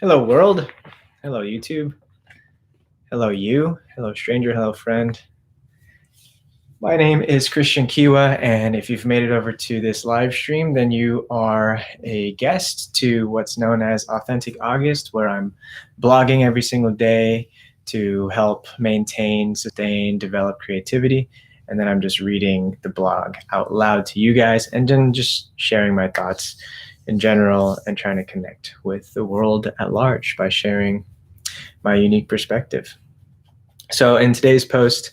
Hello, world. Hello, YouTube. Hello, you. Hello, stranger. Hello, friend. My name is Christian Kiwa, and if you've made it over to this live stream, then you are a guest to what's known as Authentic August, where I'm blogging every single day to help maintain, sustain, develop creativity. And then I'm just reading the blog out loud to you guys and then just sharing my thoughts in general and trying to connect with the world at large by sharing my unique perspective. So in today's post,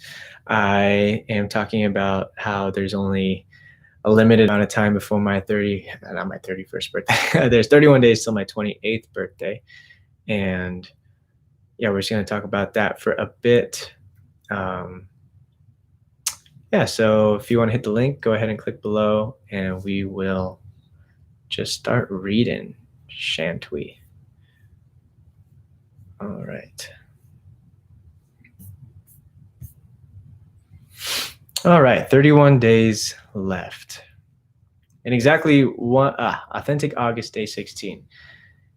I am talking about how there's only a limited amount of time before my 31st birthday. There's 31 days till my 28th birthday. And yeah, we're just going to talk about that for a bit. So if you want to hit the link, go ahead and click below and we will just start reading, shan't we? All right. All right, 31 days left. In exactly one, Authentic August, day 16.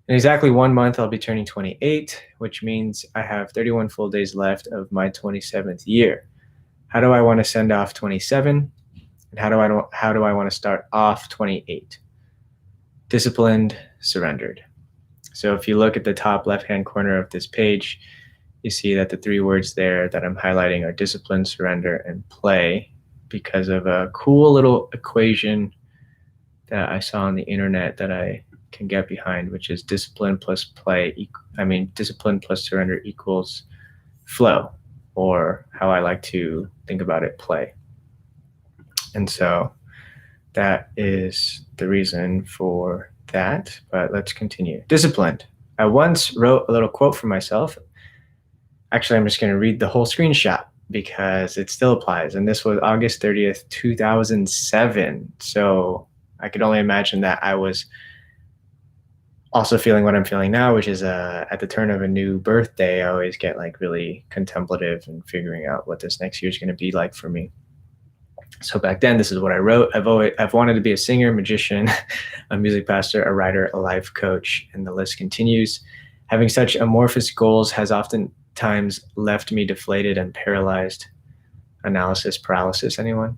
In exactly 1 month, I'll be turning 28, which means I have 31 full days left of my 27th year. How do I want to send off 27? And how do I want to start off 28? Disciplined, surrendered. So if you look at the top left-hand corner of this page, you see that the three words there that I'm highlighting are discipline, surrender, and play because of a cool little equation that I saw on the internet that I can get behind, which is discipline plus discipline plus surrender equals flow, or how I like to think about it, play. And so that is the reason for that, but let's continue. Disciplined. I once wrote a little quote for myself. Actually, I'm just going to read the whole screenshot because it still applies. And this was August 30th, 2007. So I could only imagine that I was also feeling what I'm feeling now, which is at the turn of a new birthday, I always get like really contemplative and figuring out what this next year is going to be like for me. So back then, this is what I wrote. I've wanted to be a singer, magician, a music pastor, a writer, a life coach, and the list continues. Having such amorphous goals has oftentimes left me deflated and paralyzed. Analysis paralysis, anyone?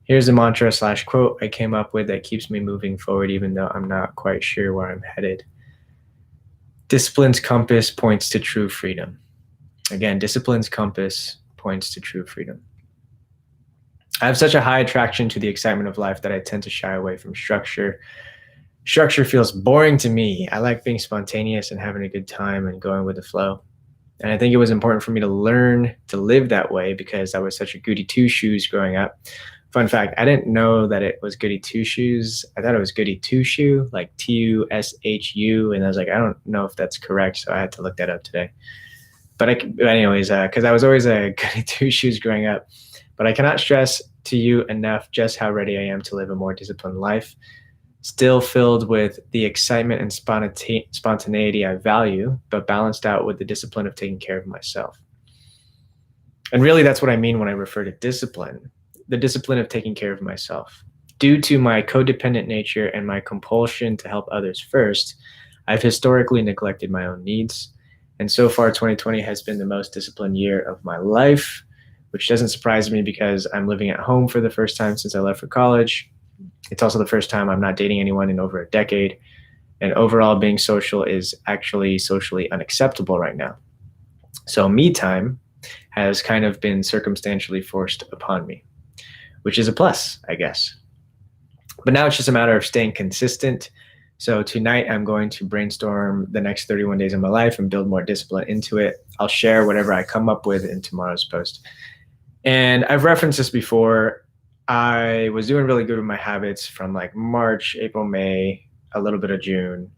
Here's a mantra / quote I came up with that keeps me moving forward even though I'm not quite sure where I'm headed. Discipline's compass points to true freedom. Again, discipline's compass points to true freedom. I have such a high attraction to the excitement of life that I tend to shy away from structure. Structure feels boring to me. I like being spontaneous and having a good time and going with the flow. And I think it was important for me to learn to live that way because I was such a goody two-shoes growing up. Fun fact, I didn't know that it was goody two-shoes. I thought it was goody two-shoe, like T-U-S-H-U. And I was like, I don't know if that's correct. So I had to look that up today. But anyways, because I was always a goody two-shoes growing up. But I cannot stress to you enough just how ready I am to live a more disciplined life, still filled with the excitement and spontaneity I value, but balanced out with the discipline of taking care of myself. And really, that's what I mean when I refer to discipline, the discipline of taking care of myself. Due to my codependent nature and my compulsion to help others first, I've historically neglected my own needs. And so far, 2020 has been the most disciplined year of my life, which doesn't surprise me because I'm living at home for the first time since I left for college. It's also the first time I'm not dating anyone in over a decade. And overall, being social is actually socially unacceptable right now. So me time has kind of been circumstantially forced upon me, which is a plus, I guess. But now it's just a matter of staying consistent. So tonight I'm going to brainstorm the next 31 days of my life and build more discipline into it. I'll share whatever I come up with in tomorrow's post. And I've referenced this before. I was doing really good with my habits from like March, April, May, a little bit of June.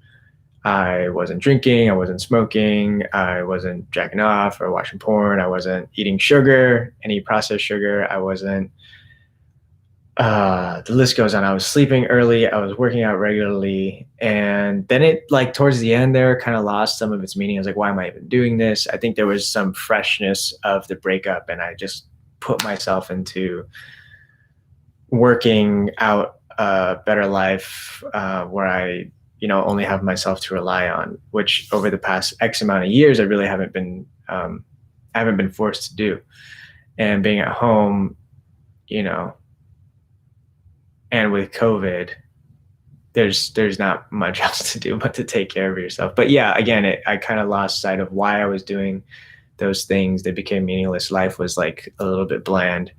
I wasn't drinking, I wasn't smoking, I wasn't jacking off or watching porn, I wasn't eating sugar, any processed sugar, I wasn't, the list goes on. I was sleeping early, I was working out regularly, and then it like towards the end there kind of lost some of its meaning. I was like, why am I even doing this? I think there was some freshness of the breakup and I just put myself into working out a better life where I only have myself to rely on, which over the past X amount of years, I really haven't been forced to do. And being at home, and with COVID, there's not much else to do but to take care of yourself. But yeah, again, I kind of lost sight of why I was doing those things. They became meaningless. Life was like a little bit bland.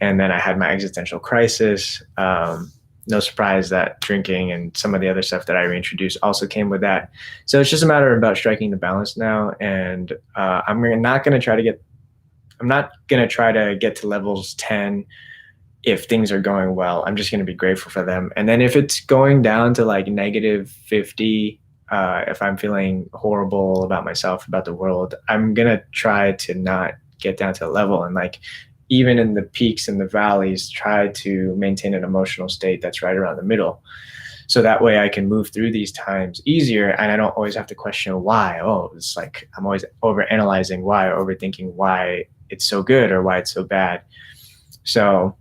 And then I had my existential crisis. No surprise that drinking and some of the other stuff that I reintroduced also came with that. So it's just a matter about striking the balance now. And I'm not going to try to get to levels 10 if things are going well. I'm just going to be grateful for them. And then if it's going down to like negative 50, if I'm feeling horrible about myself, about the world, I'm going to try to not get down to the level. And like, even in the peaks and the valleys, try to maintain an emotional state that's right around the middle. So that way I can move through these times easier, and I don't always have to question why. Oh, it's like I'm always overanalyzing why, or overthinking why it's so good or why it's so bad. So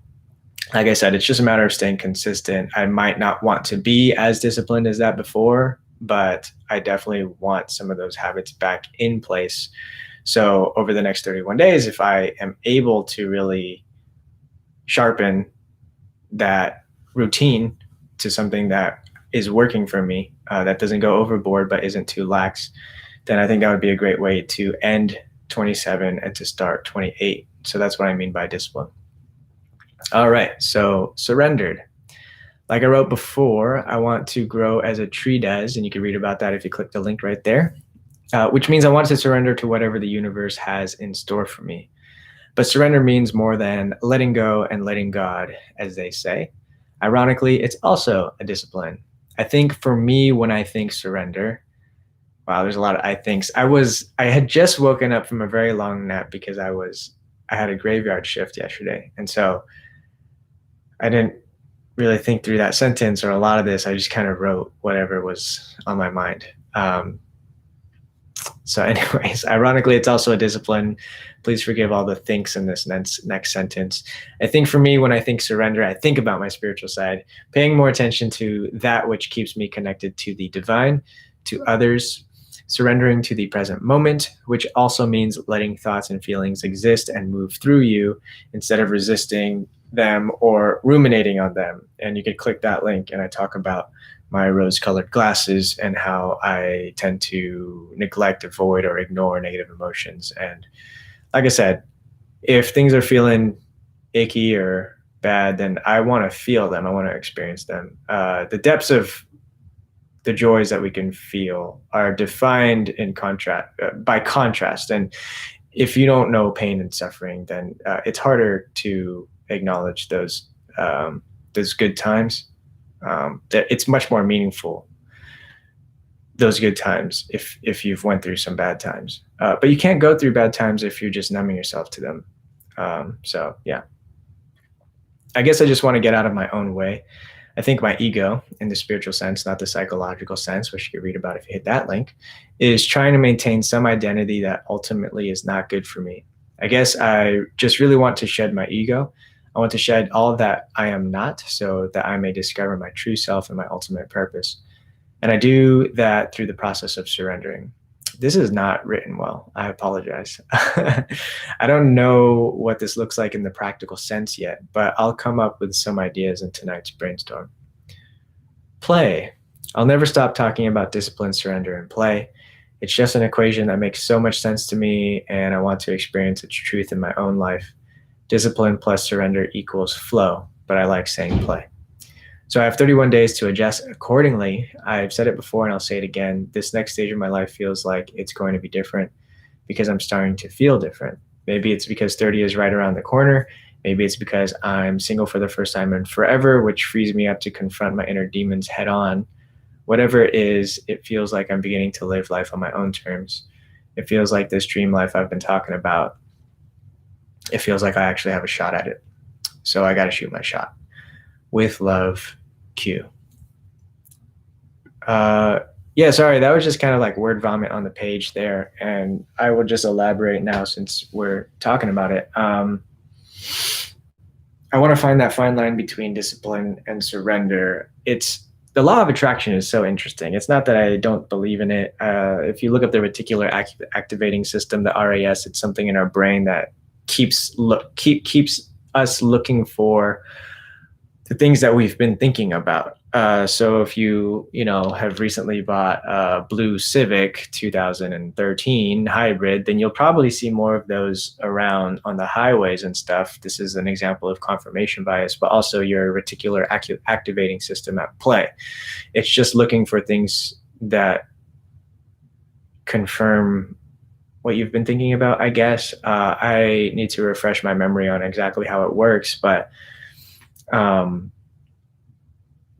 like I said, it's just a matter of staying consistent. I might not want to be as disciplined as that before, but I definitely want some of those habits back in place. So over the next 31 days, if I am able to really sharpen that routine to something that is working for me, that doesn't go overboard but isn't too lax, then I think that would be a great way to end 27 and to start 28. So that's what I mean by discipline. All right, so surrendered. Like I wrote before, I want to grow as a tree does, and you can read about that if you click the link right there, which means I want to surrender to whatever the universe has in store for me. But surrender means more than letting go and letting God, as they say. Ironically, it's also a discipline. I think for me, when I think surrender, wow, there's a lot of I thinks. I had just woken up from a very long nap because I had a graveyard shift yesterday. And so I didn't really think through that sentence or a lot of this. I just kind of wrote whatever was on my mind. So anyways, ironically, it's also a discipline. Please forgive all the thinks in this next sentence. I think for me, when I think surrender, I think about my spiritual side, paying more attention to that which keeps me connected to the divine, to others, surrendering to the present moment, which also means letting thoughts and feelings exist and move through you instead of resisting them or ruminating on them. And you can click that link and I talk about my rose-colored glasses and how I tend to neglect, avoid, or ignore negative emotions. And like I said, if things are feeling icky or bad, then I want to feel them. I want to experience them. The depths of the joys that we can feel are defined in contrast, by contrast. And if you don't know pain and suffering, then it's harder to acknowledge those good times. It's much more meaningful, those good times, if you've went through some bad times. But you can't go through bad times if you're just numbing yourself to them. So yeah, I guess I just want to get out of my own way. I think my ego, in the spiritual sense, not the psychological sense, which you can read about if you hit that link, is trying to maintain some identity that ultimately is not good for me. I guess I just really want to shed my ego. I want to shed all that I am not so that I may discover my true self and my ultimate purpose. And I do that through the process of surrendering. This is not written well. I apologize. I don't know what this looks like in the practical sense yet, but I'll come up with some ideas in tonight's brainstorm. Play. I'll never stop talking about discipline, surrender, and play. It's just an equation that makes so much sense to me, and I want to experience its truth in my own life. Discipline plus surrender equals flow, but I like saying play. So I have 31 days to adjust accordingly. I've said it before and I'll say it again. This next stage of my life feels like it's going to be different because I'm starting to feel different. Maybe it's because 30 is right around the corner. Maybe it's because I'm single for the first time in forever, which frees me up to confront my inner demons head on. Whatever it is, it feels like I'm beginning to live life on my own terms. It feels like this dream life I've been talking about. It feels like I actually have a shot at it. So I got to shoot my shot. With love, Q. Yeah, sorry, that was just kind of like word vomit on the page there. And I will just elaborate now since we're talking about it. I want to find that fine line between discipline and surrender. It's the law of attraction is so interesting. It's not that I don't believe in it. If you look up the reticular activating system, the RAS, it's something in our brain that keeps us looking for the things that we've been thinking about. So if you have recently bought a blue Civic 2013 hybrid, then you'll probably see more of those around on the highways and stuff. This is an example of confirmation bias, but also your reticular activating system at play. It's just looking for things that confirm what you've been thinking about, I guess. I need to refresh my memory on exactly how it works, but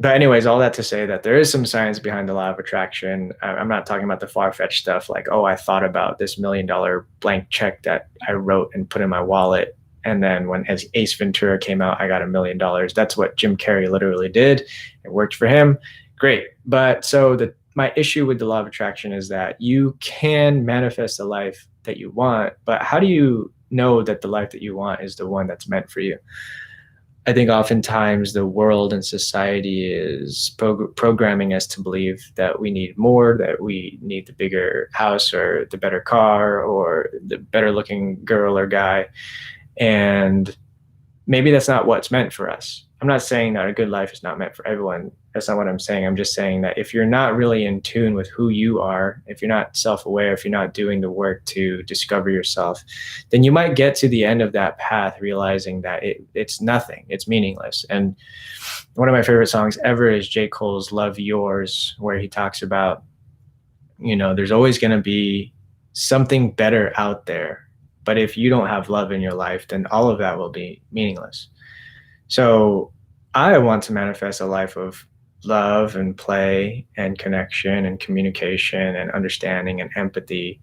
anyways, all that to say that there is some science behind the law of attraction. I'm not talking about the far-fetched stuff like, oh, I thought about this $1 million blank check that I wrote and put in my wallet, and then when Ace Ventura came out, I got $1 million. That's what Jim Carrey literally did. It worked for him. Great. But so my issue with the law of attraction is that you can manifest the life that you want, but how do you know that the life that you want is the one that's meant for you? I think oftentimes the world and society is programming us to believe that we need more, that we need the bigger house or the better car or the better looking girl or guy. And maybe that's not what's meant for us. I'm not saying that a good life is not meant for everyone. That's not what I'm saying. I'm just saying that if you're not really in tune with who you are, if you're not self-aware, if you're not doing the work to discover yourself, then you might get to the end of that path realizing that it's nothing, it's meaningless. And one of my favorite songs ever is J. Cole's Love Yours, where he talks about, there's always going to be something better out there. But if you don't have love in your life, then all of that will be meaningless. So I want to manifest a life of love and play and connection and communication and understanding and empathy.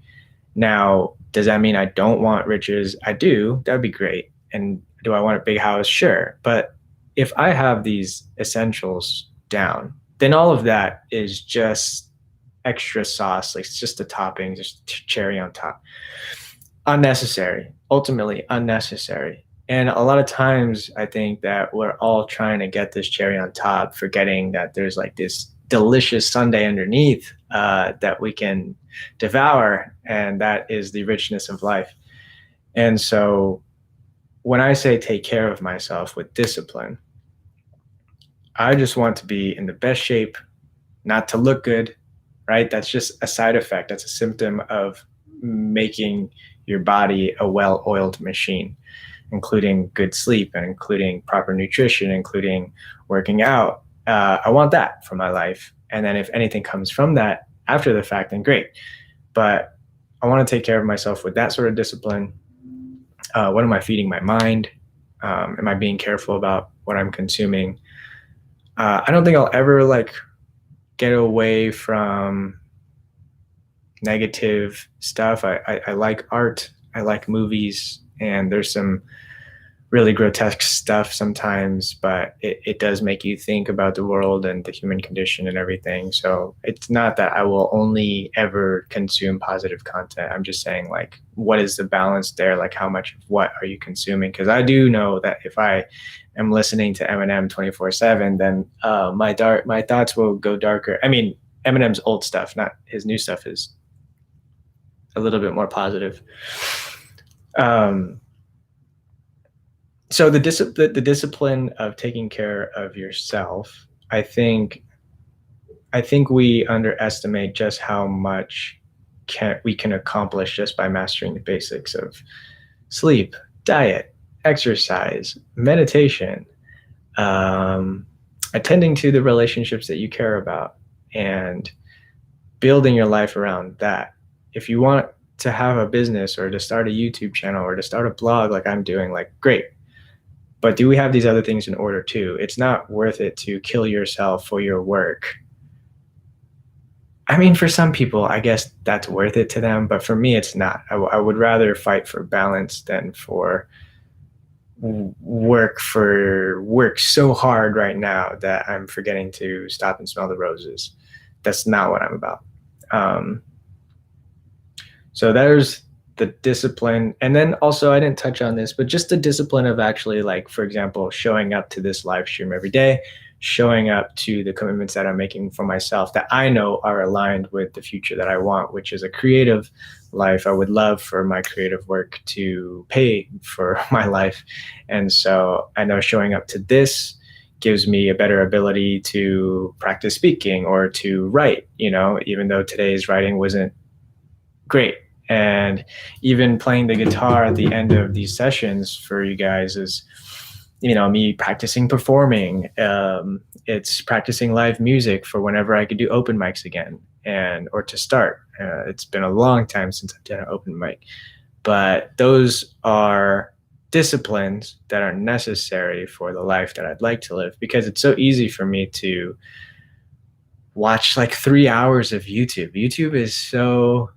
Now, does that mean I don't want riches? I do. That'd be great. And do I want a big house? Sure. But if I have these essentials down, then all of that is just extra sauce. Like it's just a topping, just cherry on top. Unnecessary, ultimately unnecessary. And a lot of times I think that we're all trying to get this cherry on top, forgetting that there's like this delicious sundae underneath that we can devour. And that is the richness of life. And so when I say take care of myself with discipline, I just want to be in the best shape, not to look good, right? That's just a side effect. That's a symptom of making your body a well-oiled machine, including good sleep and including proper nutrition, including working out. I want that for my life. And then if anything comes from that after the fact, then great. But I want to take care of myself with that sort of discipline. What am I feeding my mind? Am I being careful about what I'm consuming? I don't think I'll ever get away from negative stuff. I like art. I like movies, and there's some really grotesque stuff sometimes, but it does make you think about the world and the human condition and everything. So it's not that I will only ever consume positive content. I'm just saying, what is the balance there? How much of what are you consuming? Because I do know that if I am listening to Eminem 24/7, then my thoughts will go darker. I mean, Eminem's old stuff, not his new stuff, is a little bit more positive. So the discipline of taking care of yourself, I think we underestimate just how much we can accomplish just by mastering the basics of sleep, diet, exercise, meditation, attending to the relationships that you care about, and building your life around that. If you want to have a business or to start a YouTube channel or to start a blog like I'm doing, great. But do we have these other things in order too? It's not worth it to kill yourself for your work. I mean, for some people, I guess that's worth it to them, but for me, it's not. I would rather fight for balance than for work so hard right now that I'm forgetting to stop and smell the roses. That's not what I'm about. So there's the discipline. And then also, I didn't touch on this, but just the discipline of actually, for example, showing up to this live stream every day, showing up to the commitments that I'm making for myself that I know are aligned with the future that I want, which is a creative life. I would love for my creative work to pay for my life. And so I know showing up to this gives me a better ability to practice speaking or to write, even though today's writing wasn't great. And even playing the guitar at the end of these sessions for you guys is, me practicing performing. It's practicing live music for whenever I could do open mics again, or to start. It's been a long time since I've done an open mic, but those are disciplines that are necessary for the life that I'd like to live, because it's so easy for me to watch like 3 hours of YouTube. YouTube is so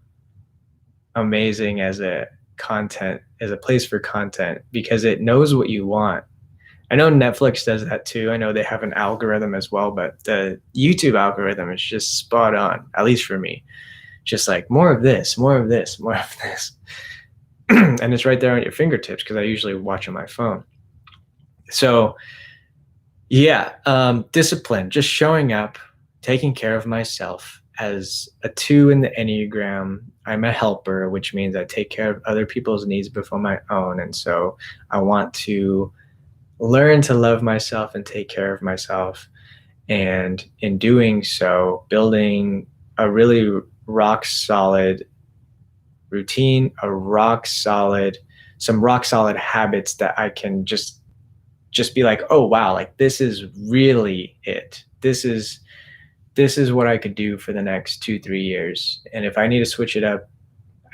amazing as a place for content because it knows what you want. I know Netflix does that too. I know they have an algorithm as well, but the YouTube algorithm is just spot on, at least for me. Just like more of this, more of this, more of this. And it's right there on your fingertips because I usually watch on my phone. So yeah, discipline, just showing up, taking care of myself. As a 2 in the Enneagram, I'm a helper, which means I take care of other people's needs before my own. And so I want to learn to love myself and take care of myself. And in doing so, building a really rock solid routine, some rock solid habits that I can just be like, oh wow, like this is really it. This is what I could do for the next 2-3 years. And if I need to switch it up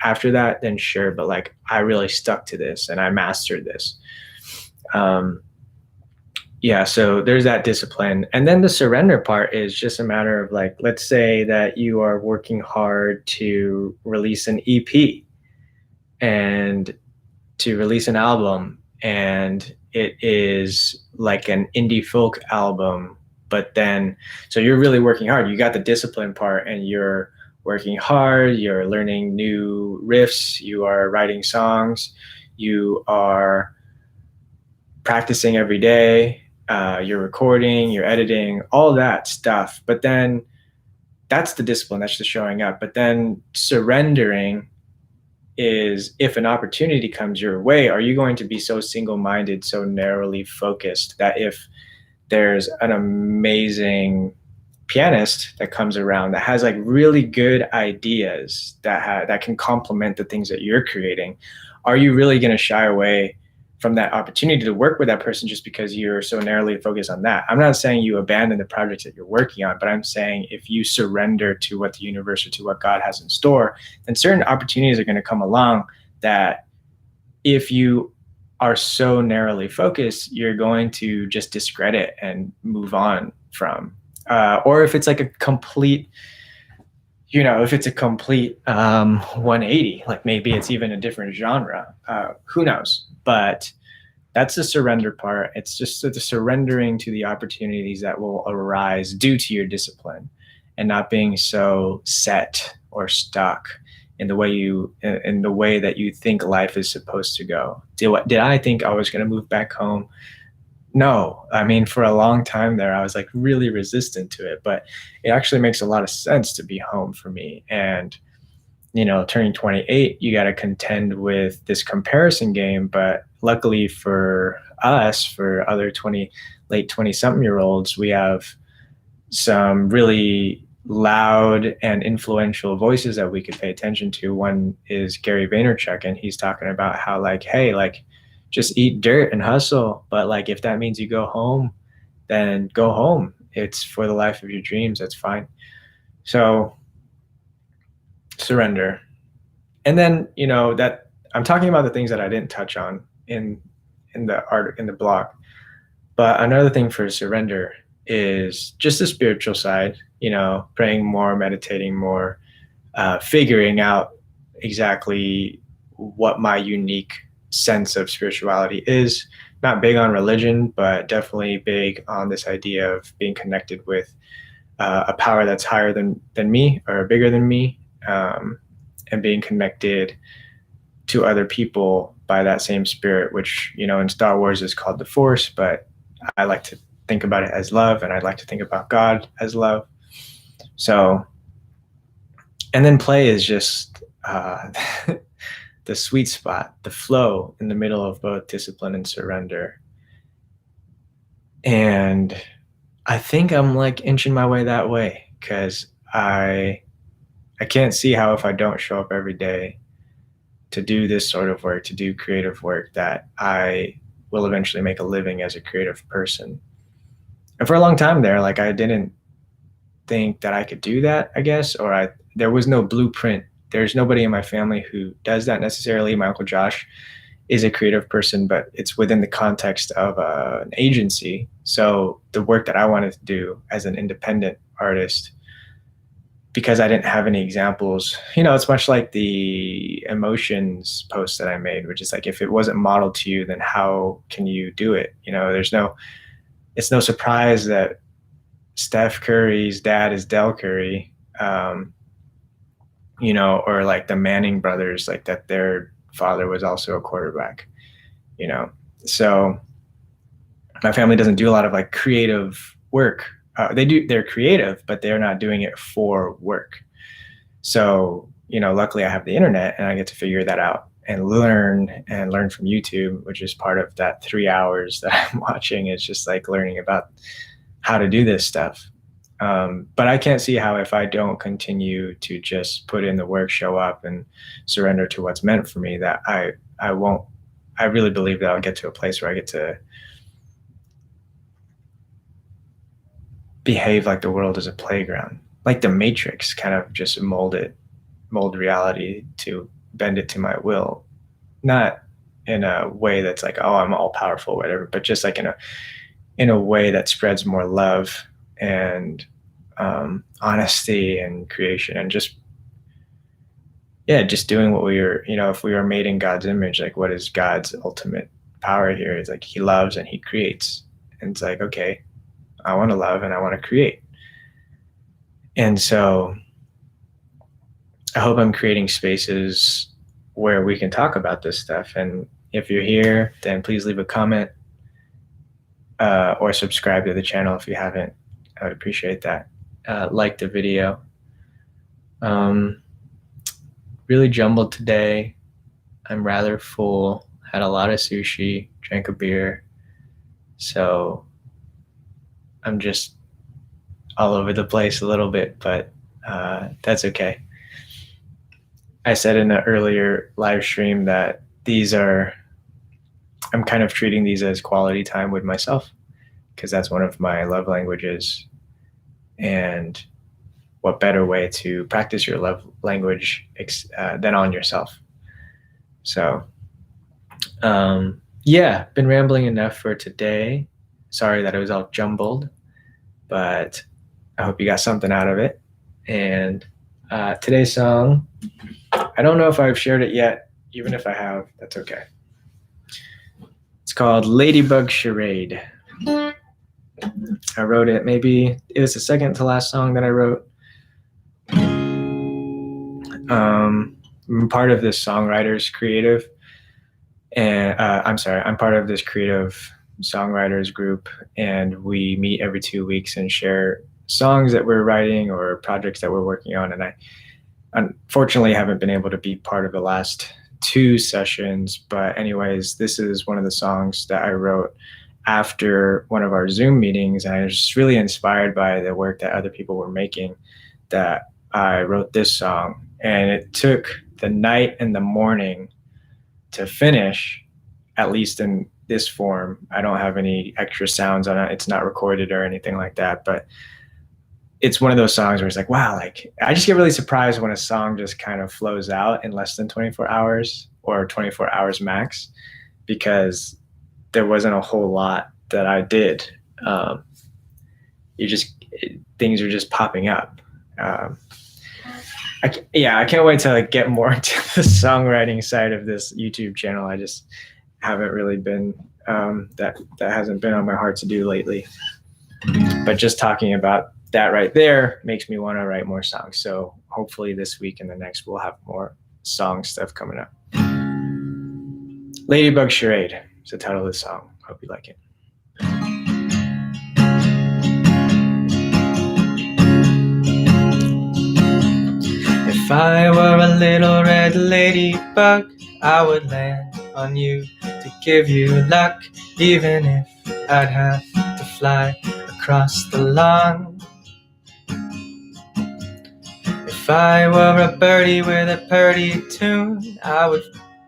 after that, then sure. But like, I really stuck to this and I mastered this. Yeah, so there's that discipline. And then the surrender part is just a matter of like, let's say that you are working hard to release an EP and to release an album, and it is like an indie folk album. But then, so you're really working hard. You got the discipline part and you're working hard. You're learning new riffs. You are writing songs. You are practicing every day. You're recording, you're editing, all that stuff. But then that's the discipline, that's the showing up. But then surrendering is, if an opportunity comes your way, are you going to be so single-minded, so narrowly focused that if there's an amazing pianist that comes around that has like really good ideas that can complement the things that you're creating, are you really going to shy away from that opportunity to work with that person just because you're so narrowly focused on that? I'm not saying you abandon the projects that you're working on, but I'm saying if you surrender to what the universe or to what God has in store, then certain opportunities are going to come along that if you are so narrowly focused, you're going to just discredit and move on from. Or if it's like a complete, if it's a complete 180, like maybe it's even a different genre, who knows? But that's the surrender part. It's just the surrendering to the opportunities that will arise due to your discipline, and not being so set or stuck in the way that you think life is supposed to go. Did I think I was going to move back home? No. I mean, for a long time there, I was like really resistant to it, but it actually makes a lot of sense to be home for me. And turning 28, you got to contend with this comparison game. But luckily for us, for other late 20-something-year-olds, we have some really loud and influential voices that we could pay attention to. One is Gary Vaynerchuk, and he's talking about how like, hey, like just eat dirt and hustle. But like, if that means you go home, then go home. It's for the life of your dreams. That's fine. So surrender. And then, that I'm talking about the things that I didn't touch on in the blog. But another thing for surrender is just the spiritual side, praying more, meditating more, figuring out exactly what my unique sense of spirituality is. Not big on religion, but definitely big on this idea of being connected with a power that's higher than me or bigger than me, and being connected to other people by that same spirit, which, in Star Wars is called the Force, but I like to think about it as love, and I like to think about God as love. So, and then play is just the sweet spot, the flow in the middle of both discipline and surrender. And I think I'm like inching my way that way, because I can't see how, if I don't show up every day to do this sort of work, to do creative work, that I will eventually make a living as a creative person. And for a long time there, like, I didn't think that I could do that, I guess, or there was no blueprint. There's nobody in my family who does that necessarily. My Uncle Josh is a creative person, but it's within the context of an agency. So the work that I wanted to do as an independent artist, because I didn't have any examples, it's much like the emotions post that I made, which is like, if it wasn't modeled to you, then how can you do it? It's no surprise that Steph Curry's dad is Del Curry, or like the Manning brothers, like that their father was also a quarterback, So my family doesn't do a lot of like creative work. They're creative, but they're not doing it for work. So, luckily I have the internet and I get to figure that out and learn from YouTube, which is part of that 3 hours that I'm watching. It's just like learning about how to do this stuff. But I can't see how, if I don't continue to just put in the work, show up, and surrender to what's meant for me, that I won't. I really believe that I'll get to a place where I get to behave like the world is a playground, like the Matrix, kind of just mold reality to bend it to my will, not in a way that's like, oh, I'm all powerful, whatever, but just like in a way that spreads more love and honesty and creation, and just doing what we are. If we are made in God's image, like, what is God's ultimate power here? It's like he loves and he creates, and it's like, okay, I want to love and I want to create. And so I hope I'm creating spaces where we can talk about this stuff. And if you're here, then please leave a comment or subscribe to the channel if you haven't. I would appreciate that. Like the video. Really jumbled today. I'm rather full. Had a lot of sushi, drank a beer. So I'm just all over the place a little bit, but that's okay. I said in an earlier live stream that I'm kind of treating these as quality time with myself, because that's one of my love languages. And what better way to practice your love language than on yourself? So, been rambling enough for today. Sorry that it was all jumbled, but I hope you got something out of it. And today's song, I don't know if I've shared it yet. Even if I have, that's okay. It's called Ladybug Charade. I wrote it, maybe it was the second to last song that I wrote. I'm part of this songwriters creative, and I'm part of this creative songwriters group, and we meet every 2 weeks and share songs that we're writing or projects that we're working on. And I unfortunately haven't been able to be part of the last 2 sessions, but anyways, this is one of the songs that I wrote after one of our Zoom meetings, and I was just really inspired by the work that other people were making, that I wrote this song. And it took the night and the morning to finish, at least in this form. I don't have any extra sounds on it. It's not recorded or anything like that, but it's one of those songs where it's like, wow, like, I just get really surprised when a song just kind of flows out in less than 24 hours or 24 hours max, because there wasn't a whole lot that I did. Things are just popping up. I can't wait to like get more into the songwriting side of this YouTube channel. I just haven't really been, that hasn't been on my heart to do lately. But just talking about that right there makes me want to write more songs. So hopefully this week and the next we'll have more song stuff coming up. Ladybug Charade is the title of the song. Hope you like it. I were a little red ladybug, I would land on you to give you luck, even if I'd have to fly across the lawn. If I were a birdie with a purty tune, I would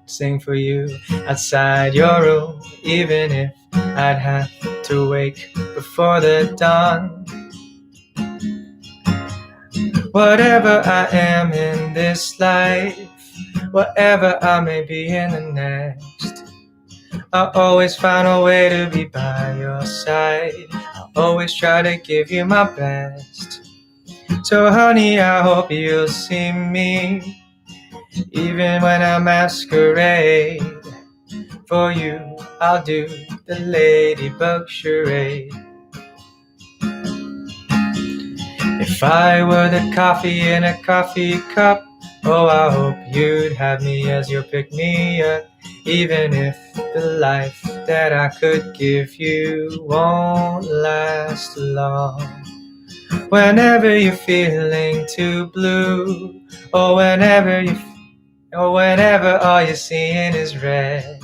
sing for you outside your room, even if I'd have to wake before the dawn. Whatever I am in this life, whatever I may be in the next, I'll always find a way to be by your side. I'll always try to give you my best. So honey, I hope you'll see me, even when I masquerade. For you, I'll do the ladybug charade. If I were the coffee in a coffee cup, oh, I hope you'd have me as your pick-me-up, even if the life that I could give you won't last long. Whenever you're feeling too blue, or whenever all you're seeing is red,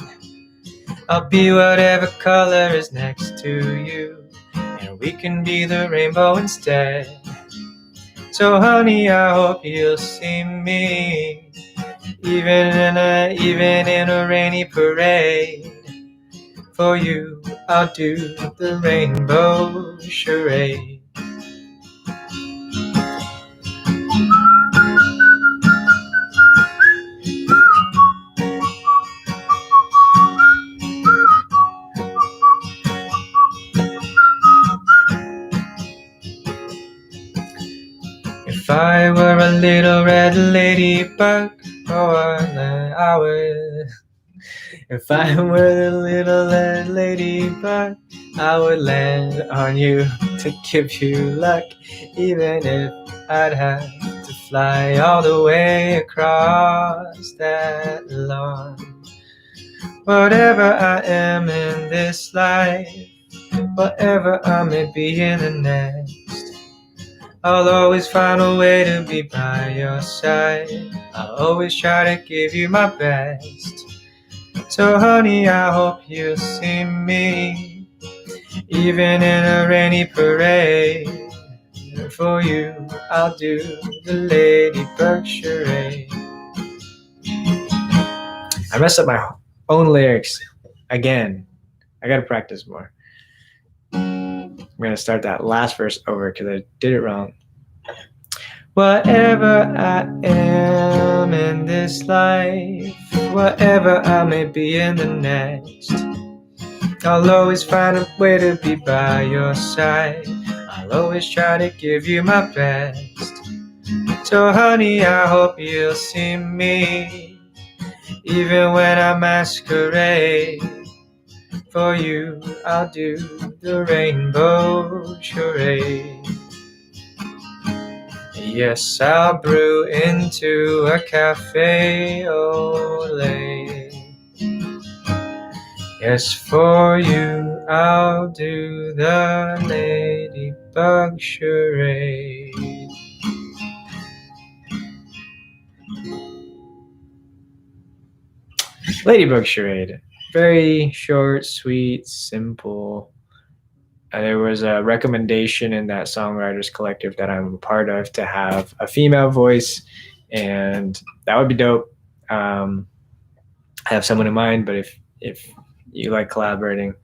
I'll be whatever color is next to you, and we can be the rainbow instead. So honey, I hope you'll see me, even in a rainy parade. For you, I'll do the rainbow charade. If I were a little red ladybug, oh, I would. If I were a little red ladybug, I would land on you to give you luck, even if I'd have to fly all the way across that lawn. Whatever I am in this life, whatever I may be in the next, I'll always find a way to be by your side. I'll always try to give you my best. So honey, I hope you'll see me, even in a rainy parade. For you, I'll do the ladybug charade. I messed up my own lyrics again. I gotta practice more. I'm gonna start that last verse over because I did it wrong. Whatever I am in this life, whatever I may be in the next, I'll always find a way to be by your side. I'll always try to give you my best. So honey, I hope you'll see me, even when I masquerade. For you, I'll do the rainbow charade. Yes, I'll brew into a cafe au lait. Yes, for you, I'll do the ladybug charade. Ladybug charade. Very short, sweet, simple. There was a recommendation in that songwriters collective that I'm a part of to have a female voice, and that would be dope. I have someone in mind, but if you like collaborating,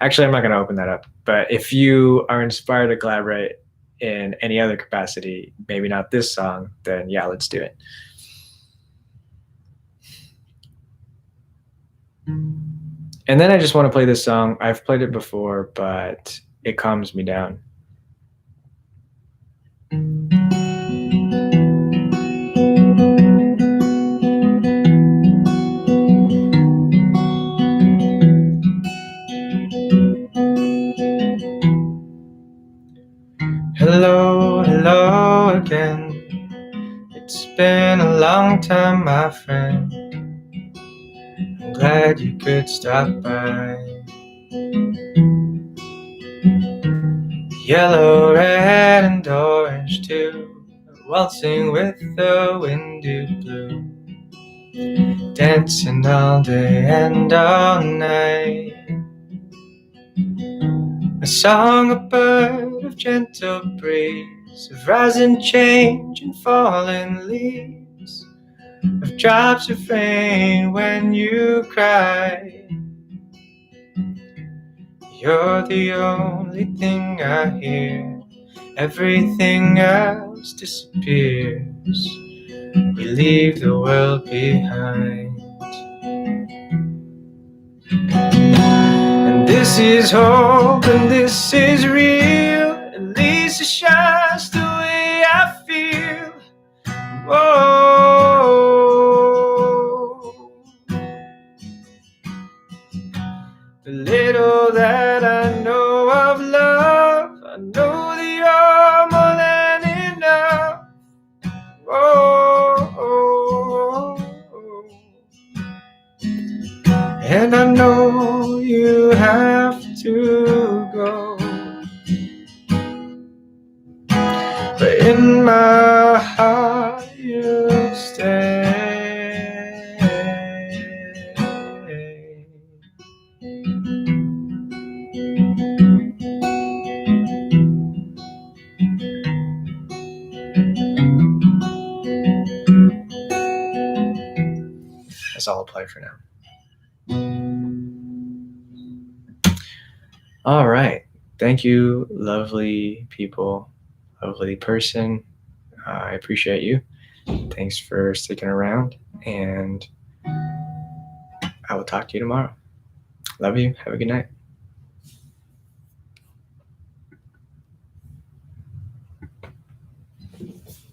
actually, I'm not going to open that up. But if you are inspired to collaborate in any other capacity, maybe not this song, then yeah, let's do it. And then I just want to play this song. I've played it before, but it calms me down. Hello, hello again. It's been a long time, my friend. I'm glad you could stop by. Yellow, red, and orange too. waltzing with the wind who blew, dancing all day and all night. A song, a bird of gentle breeze, of rising change and falling leaves, of drops of rain when you cry. You're the only thing I hear, everything else disappears. We leave the world behind. And this is hope, and this is real. At least it's just the way I feel. Whoa. The little that I know of love, I know that you're more than enough. Oh, and I know you have to go, but in my heart you'll stay. That's all I'll play for now. All right. Thank you, lovely people, lovely person. I appreciate you. Thanks for sticking around, and I will talk to you tomorrow. Love you. Have a good night.